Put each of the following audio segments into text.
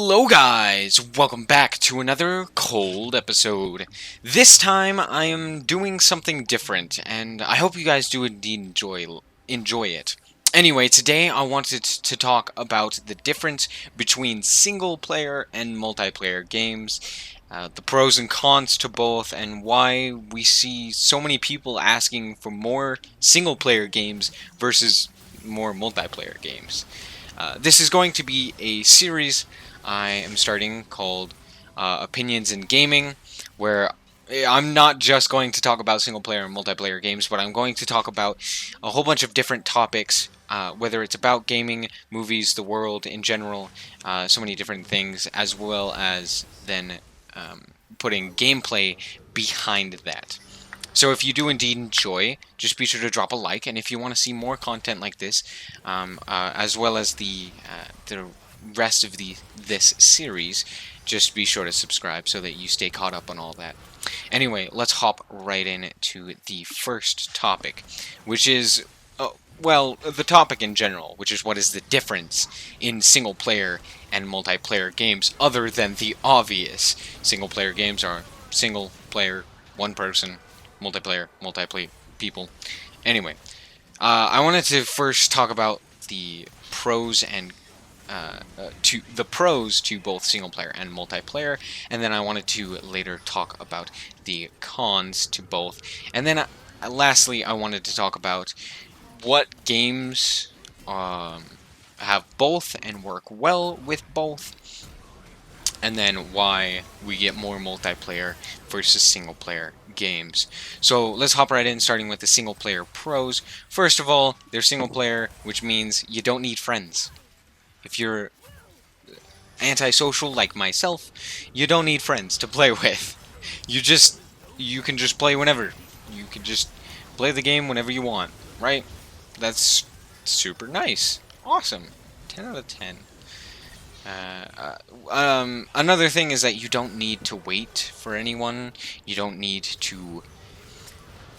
Hello guys, welcome back to another cold episode. This time I am doing something different, and I hope you guys do indeed enjoy it. Anyway, today I wanted to talk about the difference between single player and multiplayer games, the pros and cons to both, and why we see so many people asking for more single player games versus more multiplayer games. This is going to be a series I am starting called Opinions in Gaming, where I'm not just going to talk about single player and multiplayer games, but I'm going to talk about a whole bunch of different topics, whether it's about gaming, movies, the world in general, so many different things, as well as then putting gameplay behind that. So if you do indeed enjoy, just be sure to drop a like, and if you want to see more content like this, as well as the rest of this series, just be sure to subscribe so that you stay caught up on all that. Anyway, let's hop right into the first topic, which is, well, the topic in general, which is what is the difference in single-player and multiplayer games, other than the obvious. Single-player games are single-player, one person, multiplayer, people. Anyway, I wanted to first talk about the pros and to both single player and multiplayer, and then I wanted to later talk about the cons to both, and then lastly I wanted to talk about what games have both and work well with both, and then why we get more multiplayer versus single player games. So let's hop right in, starting with the single player pros. First of all, they're single player, which means you don't need friends. If you're antisocial like myself, you don't need friends to play with. You can just play whenever. You can just play the game whenever you want, right? That's super nice. Awesome. 10 out of 10. Another thing is that you don't need to wait for anyone. You don't need to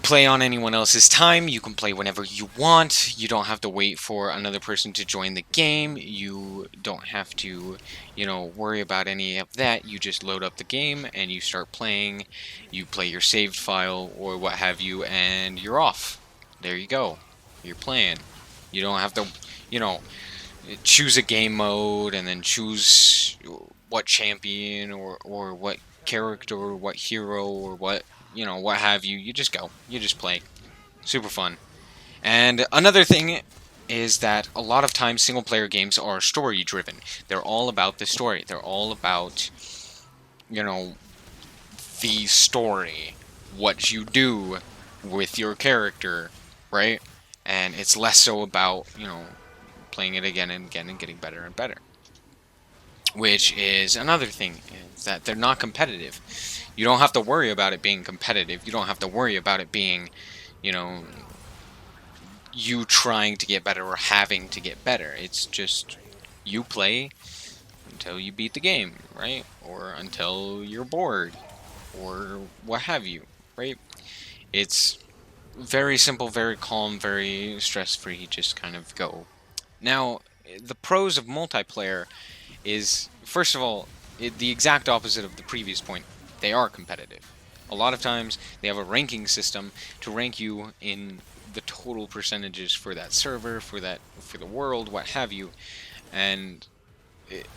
play on anyone else's time. You can play whenever you want. You don't have to wait for another person to join the game. You don't have to, worry about any of that. You just load up the game and you start playing. You play your saved file or what have you, and you're off. There you go. You're playing. You don't have to, choose a game mode and then choose what champion or what character or what hero or what have you. You just go. You just play. Super fun. And another thing is that a lot of times single player games are story driven. They're all about the story. They're all about the story, what you do with your character, right? And it's less so about playing it again and again and getting better and better. Which is another thing, is that they're not competitive. You don't have to worry about it being competitive. You don't have to worry about it being, you trying to get better or having to get better. It's just you play until you beat the game, right? Or until you're bored, or what have you, right? It's very simple, very calm, very stress-free, just kind of go. Now, the pros of multiplayer is, first of all, the exact opposite of the previous point. They are competitive. A lot of times, they have a ranking system to rank you in the total percentages for that server, for the world, what have you, and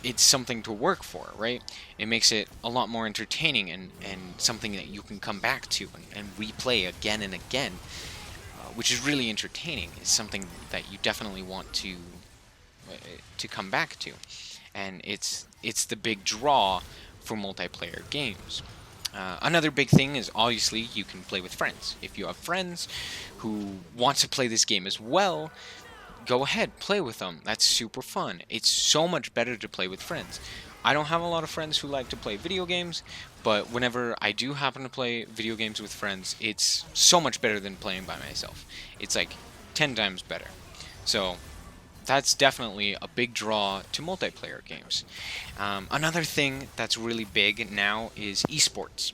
it's something to work for, right? It makes it a lot more entertaining and something that you can come back to and replay again and again, which is really entertaining. It's something that you definitely want to come back to, and it's the big draw for multiplayer games. Another big thing is obviously you can play with friends. If you have friends who want to play this game as well, go ahead, play with them. That's super fun. It's so much better to play with friends. I don't have a lot of friends who like to play video games, but whenever I do happen to play video games with friends, it's so much better than playing by myself. It's like 10 times better. So that's definitely a big draw to multiplayer games. Another thing that's really big now is esports,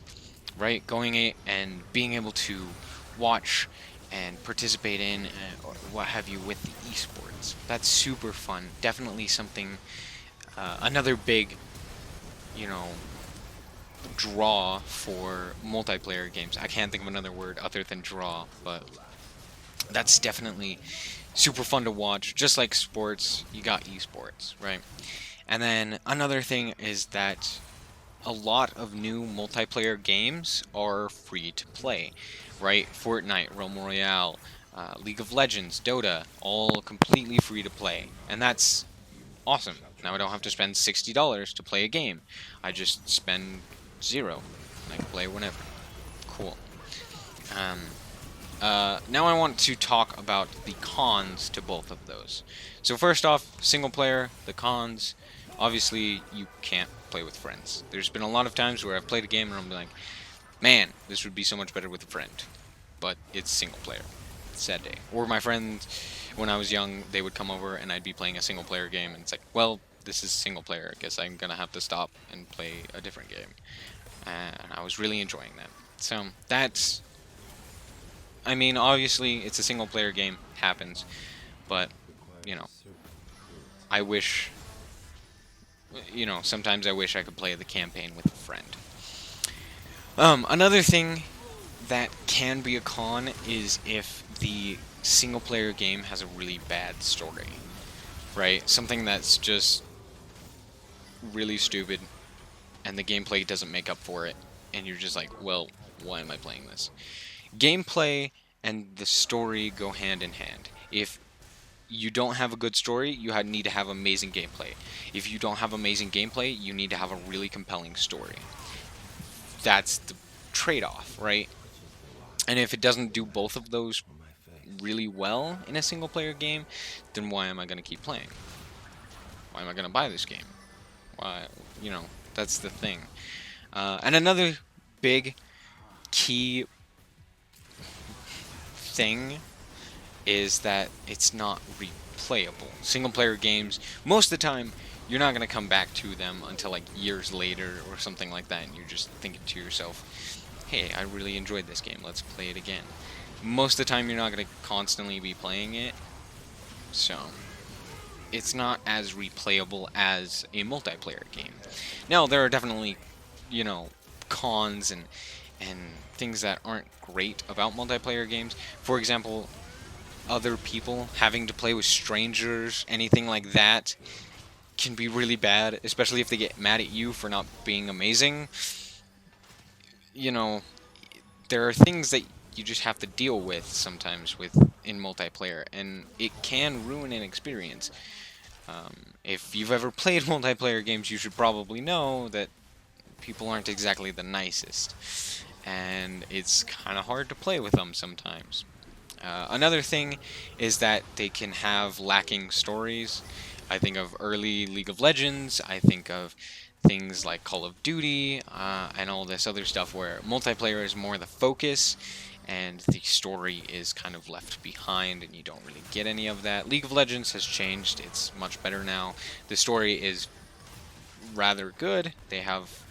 right? Going and being able to watch and participate in or what have you with the esports. That's super fun. Definitely something, another big you know, draw for multiplayer games. I can't think of another word other than draw, but that's definitely super fun to watch. Just like sports, you got esports, right? And then another thing is that a lot of new multiplayer games are free to play, right? Fortnite, Realm Royale, League of Legends, Dota, all completely free to play. And that's awesome. Now I don't have to spend $60 to play a game. I just spend zero, and I can play whenever. Cool. Um, now I want to talk about the cons to both of those. So first off, single player, the cons. Obviously, you can't play with friends. There's been a lot of times where I've played a game and I'm like, man, this would be so much better with a friend. But it's single player. Sad day. Or my friends, when I was young, they would come over and I'd be playing a single player game and it's like, well, this is single player. I guess I'm gonna have to stop and play a different game. And I was really enjoying that. So that's, I mean, obviously it's a single player game, happens, but you know, I wish, sometimes I wish I could play the campaign with a friend. Another thing that can be a con is if the single player game has a really bad story, right? Something that's just really stupid and the gameplay doesn't make up for it, and you're just like, well, why am I playing this? Gameplay and the story go hand in hand. If you don't have a good story, you need to have amazing gameplay. If you don't have amazing gameplay, you need to have a really compelling story. That's the trade-off, right? And if it doesn't do both of those really well in a single player game, then why am I going to keep playing? Why am I going to buy this game? Why, that's the thing. And another big key thing is that it's not replayable. Single player games, most of the time, you're not going to come back to them until like years later or something like that, and you're just thinking to yourself, hey, I really enjoyed this game, let's play it again. Most of the time, you're not going to constantly be playing it, so it's not as replayable as a multiplayer game. Now, there are definitely, cons and things that aren't great about multiplayer games. For example, other people having to play with strangers, anything like that, can be really bad, especially if they get mad at you for not being amazing. There are things that you just have to deal with sometimes in multiplayer, and it can ruin an experience. If you've ever played multiplayer games, you should probably know that people aren't exactly the nicest, and it's kind of hard to play with them sometimes. Another thing is that they can have lacking stories. I think of early League of Legends, I think of things like Call of Duty, and all this other stuff where multiplayer is more the focus, and the story is kind of left behind, and you don't really get any of that. League of Legends has changed, it's much better now. The story is rather good. They have,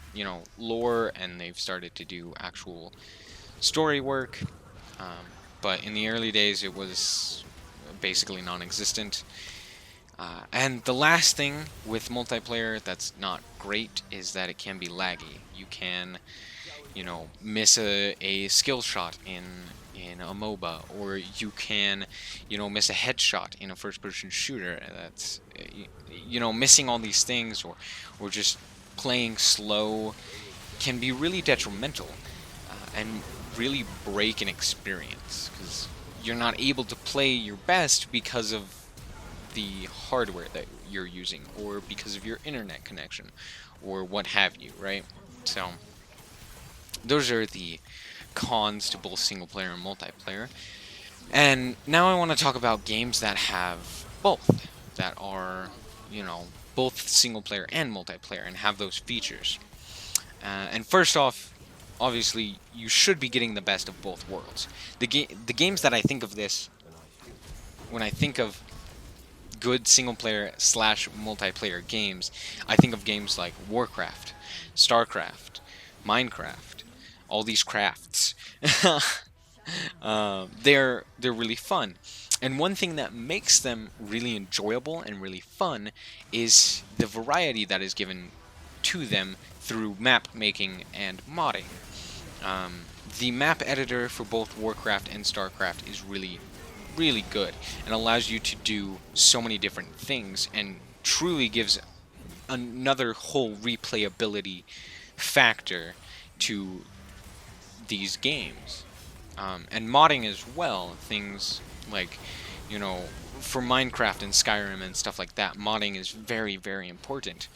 lore, and they've started to do actual story work. But in the early days, it was basically non-existent. And the last thing with multiplayer that's not great is that it can be laggy. You can, miss a skill shot in a MOBA, or you can, miss a headshot in a first-person shooter. That's, missing all these things, or just playing slow can be really detrimental, and really break an experience, because you're not able to play your best because of the hardware that you're using, or because of your internet connection, or what have you, right? So those are the cons to both single player and multiplayer. And now I want to talk about games that have both, that are, both single player and multiplayer, and have those features. And first off, obviously, you should be getting the best of both worlds. The games that I think of this, when I think of good single-player / multiplayer games, I think of games like Warcraft, Starcraft, Minecraft, all these crafts. They're really fun. And one thing that makes them really enjoyable and really fun is the variety that is given to them through map making and modding. The map editor for both Warcraft and Starcraft is really good and allows you to do so many different things and truly gives another whole replayability factor to these games. And modding as well, things like, you know, for Minecraft and Skyrim and stuff like that, modding is very important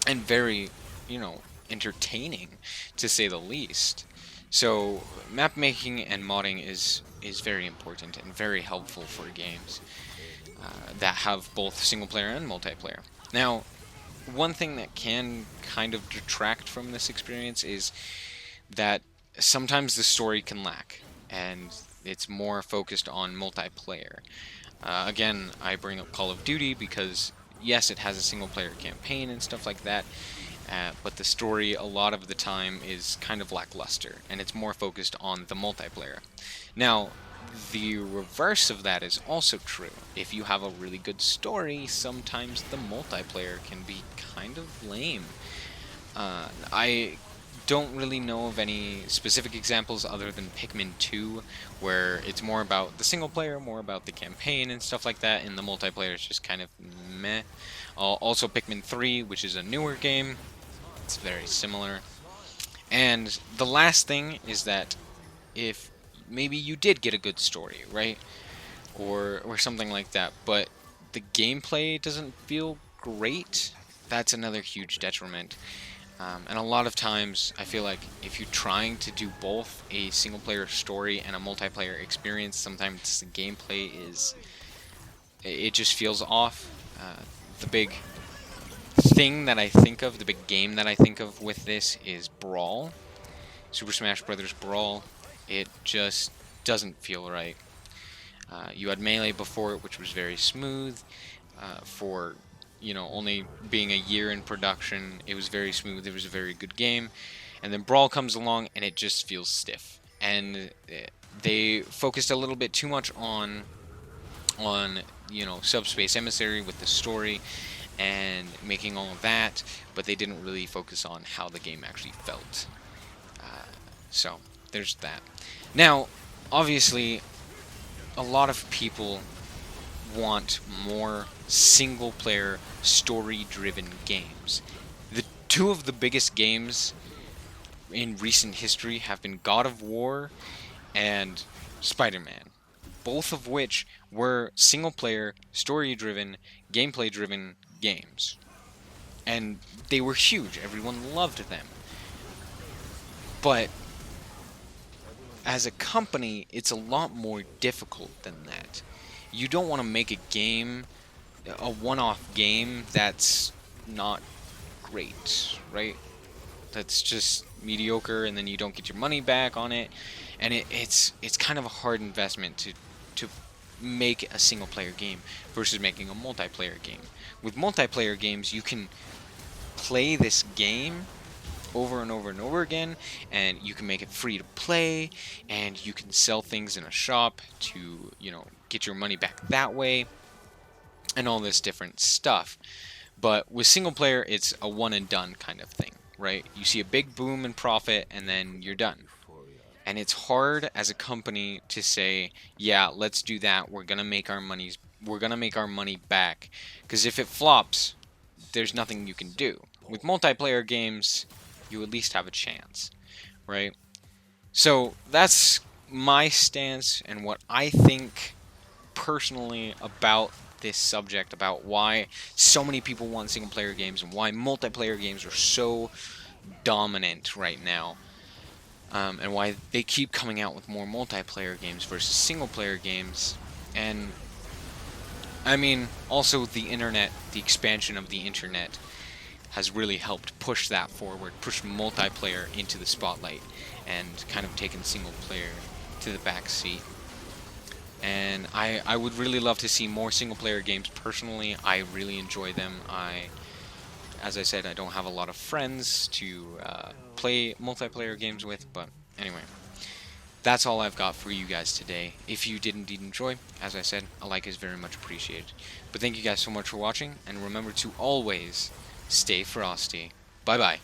and very, entertaining, to say the least. So map making and modding is very important and very helpful for games that have both single player and multiplayer. Now, one thing that can kind of detract from this experience is that sometimes the story can lack, and it's more focused on multiplayer. Again, I bring up Call of Duty because, yes, it has a single-player campaign and stuff like that, but the story a lot of the time is kind of lackluster, and it's more focused on the multiplayer. Now, the reverse of that is also true. If you have a really good story, sometimes the multiplayer can be kind of lame. I don't really know of any specific examples other than Pikmin 2, where it's more about the single player, more about the campaign and stuff like that, and the multiplayer is just kind of meh. Also Pikmin 3, which is a newer game, it's very similar. And the last thing is that if maybe you did get a good story, right? Or something like that, but the gameplay doesn't feel great, that's another huge detriment. And a lot of times, I feel like if you're trying to do both a single-player story and a multiplayer experience, sometimes the gameplay it just feels off. The big thing that I think of, the big game that I think of with this is Brawl. Super Smash Bros. Brawl. It just doesn't feel right. You had Melee before it, which was very smooth. For only being a year in production, it was very smooth. It was a very good game. And then Brawl comes along, and it just feels stiff. And they focused a little bit too much on Subspace Emissary with the story and making all of that, but they didn't really focus on how the game actually felt. So there's that. Now, obviously, a lot of people want more single-player, story-driven games. The two of the biggest games in recent history have been God of War and Spider-Man, both of which were single-player, story-driven, gameplay-driven games. And they were huge. Everyone loved them. But as a company, it's a lot more difficult than that. You don't want to make a game, a one-off game that's not great, right? That's just mediocre, and then you don't get your money back on it, and it's kind of a hard investment to make a single-player game versus making a multiplayer game. With multiplayer games, you can play this game over and over and over again, and you can make it free to play, and you can sell things in a shop to get your money back that way, and all this different stuff. But with single player, it's a one and done kind of thing, right? You see a big boom in profit, and then you're done. And it's hard as a company to say, yeah, let's do that. We're gonna make our money back, because if it flops, there's nothing you can do. With multiplayer games, you at least have a chance, right? So that's my stance and what I think personally about this subject, about why so many people want single player games and why multiplayer games are so dominant right now, and why they keep coming out with more multiplayer games versus single player games. And I mean, also the internet, the expansion of the internet has really helped push that forward, push multiplayer into the spotlight, and kind of taken single player to the back seat. And I would really love to see more single player games personally. I really enjoy them. As I said, I don't have a lot of friends to play multiplayer games with, but anyway. That's all I've got for you guys today. If you did indeed enjoy, as I said, a like is very much appreciated. But thank you guys so much for watching, and remember to always stay frosty. Bye-bye.